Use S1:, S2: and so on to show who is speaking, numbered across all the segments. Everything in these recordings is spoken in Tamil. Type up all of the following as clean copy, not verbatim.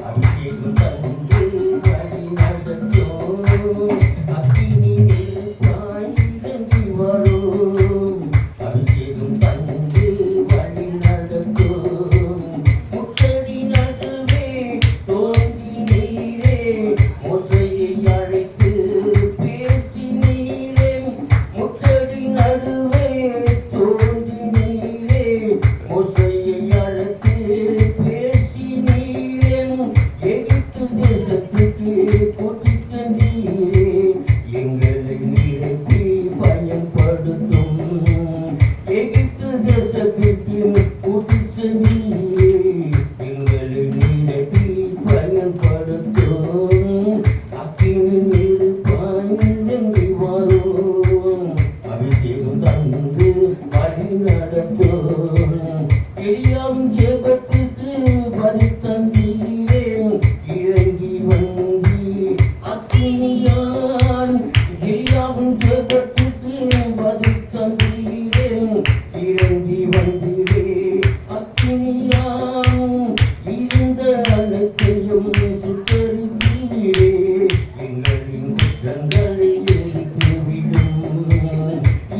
S1: அபிஷேகம் தந்து வழி நடத்தும் அக்கினி நெருப்பாய் இறங்கி வரும் அபிஷேகம் தந்து வழி நடத்தும் முச்சடி நடுவே தோன்றினீரே மோசேயை அழைத்து பேசினீரே முச்சடி நடுவே தோன்றினீரே மோசேயை அழைத்து பேசினீரே எகிப்து தேசத்துக்கு கூட்டிச் சென்றீரே எங்களை நிரப்பி பயன்படுத்தும் எகிப்து தேசத்திற்கு கூட்டிச் சென்றீரே எங்களை நிரப்பி பயன்படுத்தும் அக்கினி நெருப்பாய் இறங்கி வரும் அபிஷேகம் தந்து வழி நடத்தும் எலியாவின் ஜெபத்துக்கு பதில் தந்தீரே இறங்கி வந்தீர் அக்கினியான் எலியாவின் ஜெபத்துக்கு பதில் தந்தீரே இறங்கி வந்தீரே அக்கினியான் இருந்த அனைத்தையும் சுட்டரித்தீரே எங்களின் குற்றங்களை எரித்துவிடும்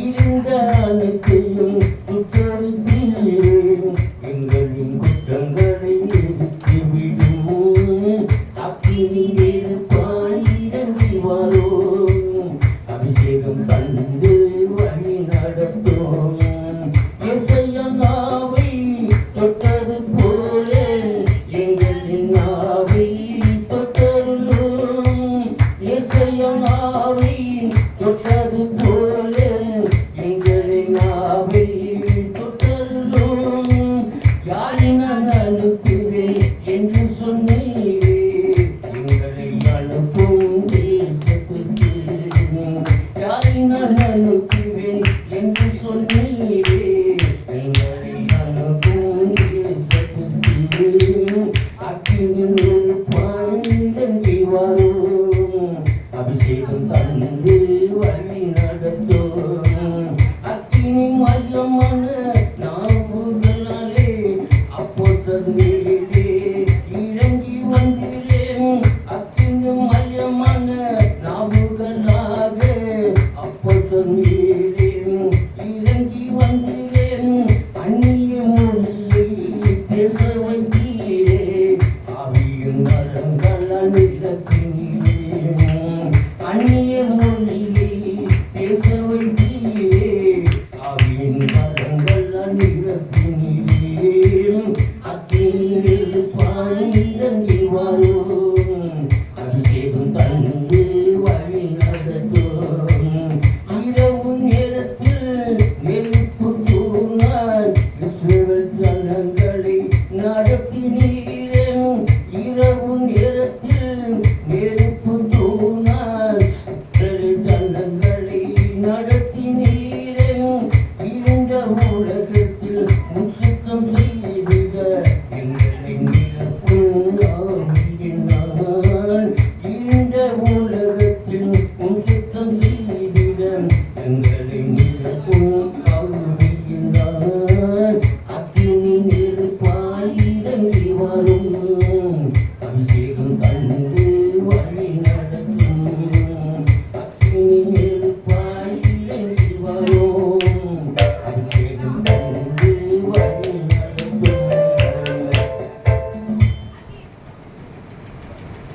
S1: இருந்த அனைத்தையும் சுட்டரித்தீரே எங்களின் குற்றங்களை எரித்துவிடும் அக்கினி நெருப்பாய் இறங்கி வரும் அபிஷேகம் தந்து வழி நடத்தும் இசையா நாவை தொட்டது போல எங்களின் நாவை தொட்டருளும் இசையா நாவை தொட்டது போல எங்களின் நாவை தொட்டருளும் யாரை நான் அனுப்புவேன் என்று சொன்னீரே எங்களை அனுப்பும் தேசத்துக்கு யாரை நான் அனுப்புவேன் என்று சொன்னீரே எங்களை அனுப்பும் தேசத்துக்கு அக்கினி நெருப்பாய் இறங்கி வரும் அபிஷேகம் தந்து வழி நடத்தும் அக்கினி மயமான நாவுகளாலே அப்போஸ்தலர் மேலே இறங்கி வந்தீரேன் அக்கினி மயமான நாவுகளாக அப்போஸ்தலர் மேலே இறங்கி வந்தீரேன் அந்நிய மொழியை பேச வைத்தீரே ஆவியின் வரங்களால் நிரப்பினீரே அந்நிய மொழியை பேச வைத்தீரே ஆவியின் வரங்களால் நிரப்பினீரே அக்கினி நெருப்பாய் இறங்கி வரும் அபிஷேகம் தந்து வழி நடத்தும் இரவு நேரத்தில் நெருப்பு தூணாய் இஸ்ரவேல் ஜனங்களை நடத்தினீரே இரவு நேரத்தில் நெருப்பு தூணாய் இஸ்ரவேல் ஜனங்களை நடத்தினீரே இருண்ட உலகத்தில் முசுத்தம் செய்திட எங்களை நிரப்பும் ஆவியினால் இருண்ட உலகத்தில் முசுத்தம் செய்திட எங்களை நிரப்பும் ஆவியினால் அக்கினி நெருப்பாய் இறங்கி வரும்